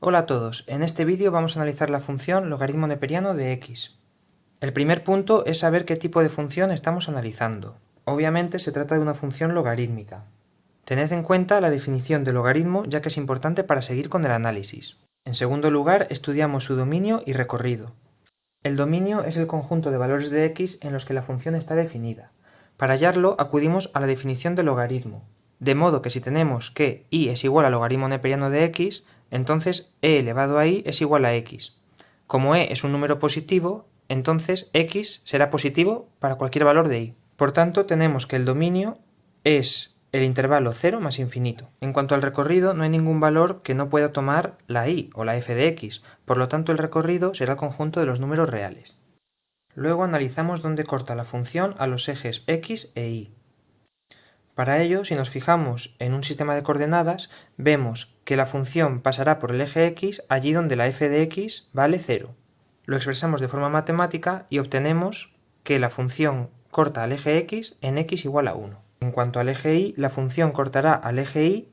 Hola a todos, en este vídeo vamos a analizar la función logaritmo neperiano de x. El primer punto es saber qué tipo de función estamos analizando. Obviamente se trata de una función logarítmica. Tened en cuenta la definición de logaritmo ya que es importante para seguir con el análisis. En segundo lugar, estudiamos su dominio y recorrido. El dominio es el conjunto de valores de x en los que la función está definida. Para hallarlo acudimos a la definición de logaritmo, de modo que si tenemos que y es igual al logaritmo neperiano de x, entonces e elevado a y es igual a x. Como e es un número positivo, entonces x será positivo para cualquier valor de y. Por tanto, tenemos que el dominio es el intervalo 0 más infinito. En cuanto al recorrido, no hay ningún valor que no pueda tomar la y o la f de x, por lo tanto el recorrido será el conjunto de los números reales. Luego analizamos dónde corta la función a los ejes x e y. Para ello, si nos fijamos en un sistema de coordenadas, vemos que la función pasará por el eje x allí donde la f de x vale 0. Lo expresamos de forma matemática y obtenemos que la función corta al eje x en x igual a 1. En cuanto al eje y, la función cortará al eje y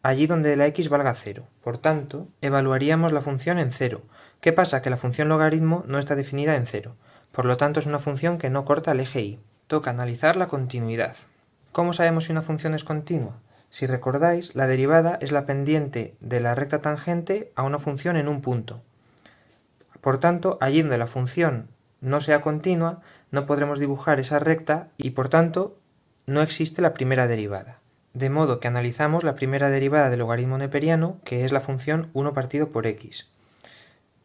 allí donde la x valga 0. Por tanto, evaluaríamos la función en 0. ¿Qué pasa? Que la función logaritmo no está definida en 0. Por lo tanto, es una función que no corta al eje y. Toca analizar la continuidad. ¿Cómo sabemos si una función es continua? Si recordáis, la derivada es la pendiente de la recta tangente a una función en un punto. Por tanto, allí donde la función no sea continua, no podremos dibujar esa recta y por tanto no existe la primera derivada. De modo que analizamos la primera derivada del logaritmo neperiano, que es la función 1 partido por x.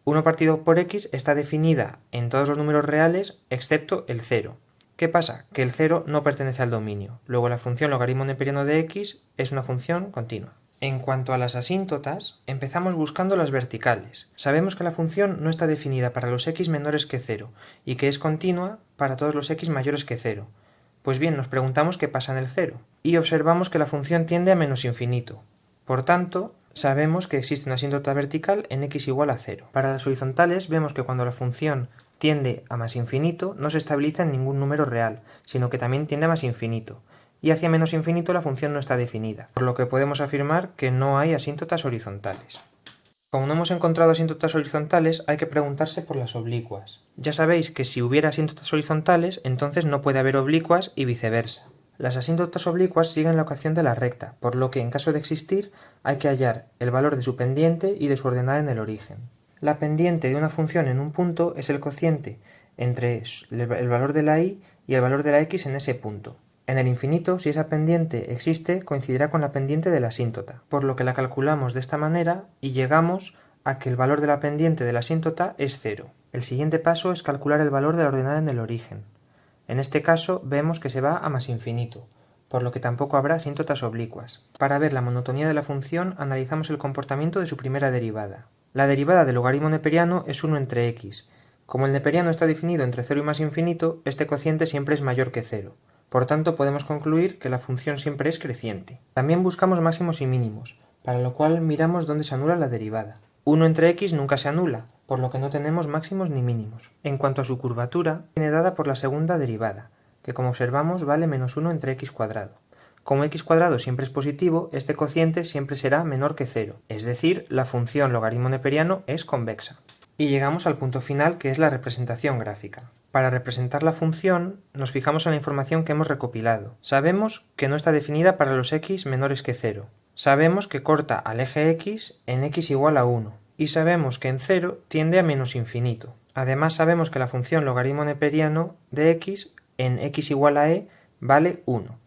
1 partido por x está definida en todos los números reales excepto el 0. ¿Qué pasa? Que el 0 no pertenece al dominio. Luego la función logaritmo neperiano de x es una función continua. En cuanto a las asíntotas, empezamos buscando las verticales. Sabemos que la función no está definida para los x menores que 0 y que es continua para todos los x mayores que 0. Pues bien, nos preguntamos qué pasa en el 0 y observamos que la función tiende a menos infinito. Por tanto, sabemos que existe una asíntota vertical en x igual a 0. Para las horizontales vemos que cuando la función tiende a más infinito no se estabiliza en ningún número real, sino que también tiende a más infinito. Y hacia menos infinito la función no está definida, por lo que podemos afirmar que no hay asíntotas horizontales. Como no hemos encontrado asíntotas horizontales, hay que preguntarse por las oblicuas. Ya sabéis que si hubiera asíntotas horizontales, entonces no puede haber oblicuas y viceversa. Las asíntotas oblicuas siguen la ecuación de la recta, por lo que en caso de existir hay que hallar el valor de su pendiente y de su ordenada en el origen. La pendiente de una función en un punto es el cociente entre el valor de la y el valor de la x en ese punto. En el infinito, si esa pendiente existe, coincidirá con la pendiente de la asíntota, por lo que la calculamos de esta manera y llegamos a que el valor de la pendiente de la asíntota es 0. El siguiente paso es calcular el valor de la ordenada en el origen. En este caso vemos que se va a más infinito, por lo que tampoco habrá asíntotas oblicuas. Para ver la monotonía de la función, analizamos el comportamiento de su primera derivada. La derivada del logaritmo neperiano es 1 entre x. Como el neperiano está definido entre 0 y más infinito, este cociente siempre es mayor que 0. Por tanto, podemos concluir que la función siempre es creciente. También buscamos máximos y mínimos, para lo cual miramos dónde se anula la derivada. 1 entre x nunca se anula, por lo que no tenemos máximos ni mínimos. En cuanto a su curvatura, viene dada por la segunda derivada, que como observamos vale menos 1 entre x cuadrado. Como x cuadrado siempre es positivo, este cociente siempre será menor que 0, es decir, la función logaritmo neperiano es convexa. Y llegamos al punto final, que es la representación gráfica. Para representar la función, nos fijamos en la información que hemos recopilado. Sabemos que no está definida para los x menores que 0. Sabemos que corta al eje x en x igual a 1. Y sabemos que en 0 tiende a menos infinito. Además sabemos que la función logaritmo neperiano de x en x igual a e vale 1.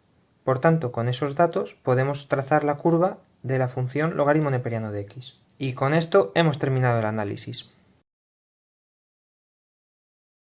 Por tanto, con esos datos podemos trazar la curva de la función logaritmo neperiano de x. Y con esto hemos terminado el análisis.